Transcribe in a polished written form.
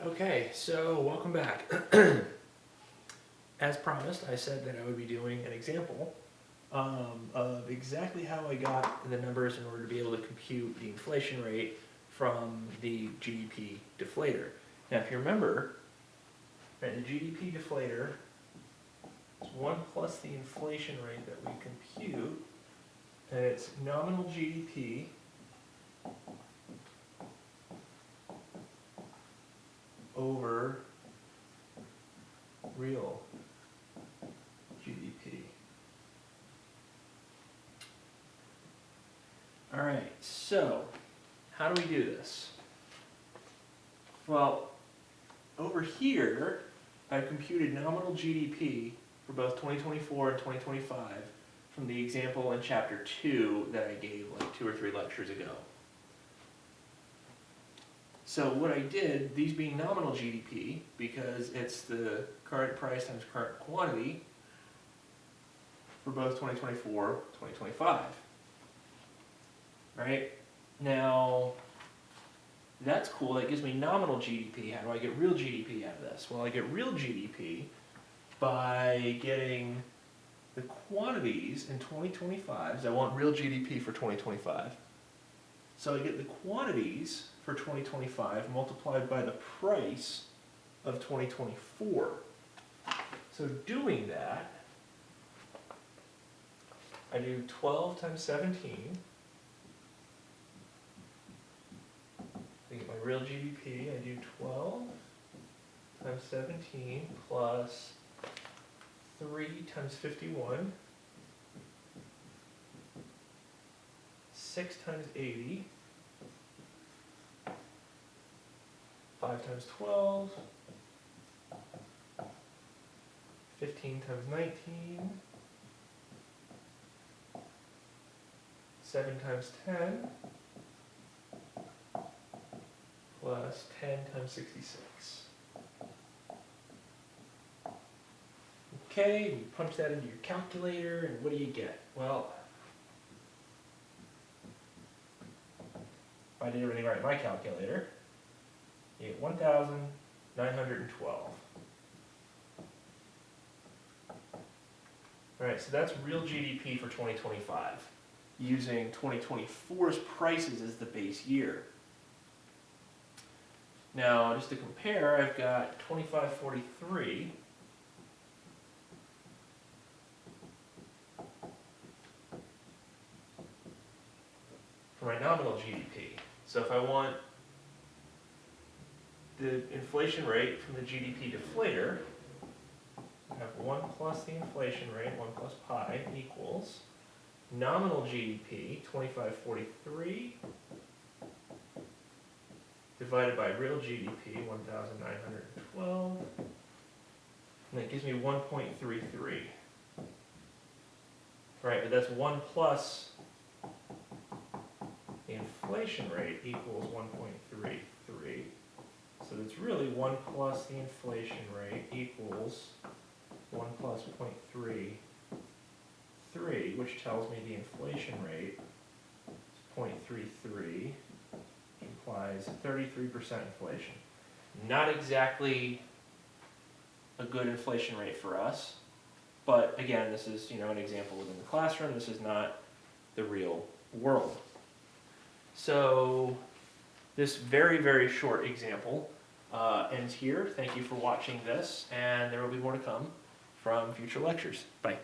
Okay, so welcome back. As promised, I said that I would be doing an example of exactly how I got the numbers in order to be able to compute the inflation rate from the GDP deflator. Now, if you remember, right, the GDP deflator is 1 plus the inflation rate that we compute, and it's nominal GDP over real GDP. All right, so how do we do this? Well, over here, I've computed nominal GDP for both 2024 and 2025 from the example in chapter 2 that I gave like 2 or 3 lectures ago. So what I did, these being nominal GDP, because it's the current price times current quantity for both 2024, 2025. Right? Now, that's cool. That gives me nominal GDP. How do I get real GDP out of this? Well, I get real GDP by getting the quantities in 2025. So I want real GDP for 2025. So I get the quantities for 2025 multiplied by the price of 2024. So doing that, I do 12 times 17. To get my real GDP, I do 12 times 17 plus 3 times 51, 6 times 80, 5 times 12, 15 times 19, 7 times 10, plus 10 times 66. Okay, you punch that into your calculator, and what do you get? Well, if I did everything right in my calculator, you get 1,912. Alright, so that's real GDP for 2025, using 2024's prices as the base year. Now, just to compare, I've got 2543. For my nominal GDP. So if I want the inflation rate from the GDP deflator, I have 1 plus the inflation rate, 1 plus pi, equals nominal GDP, 2543, divided by real GDP, 1,912, and that gives me 1.33. Right, but that's 1 plus the inflation rate equals 1.33. So it's really 1 plus the inflation rate equals 1 plus 0.33, which tells me the inflation rate is 0.33, which implies 33% inflation. Not exactly a good inflation rate for us, but again, this is an example within the classroom. This is not the real world. So this very, very short example ends here. Thank you for watching this, and there will be more to come from future lectures. Bye.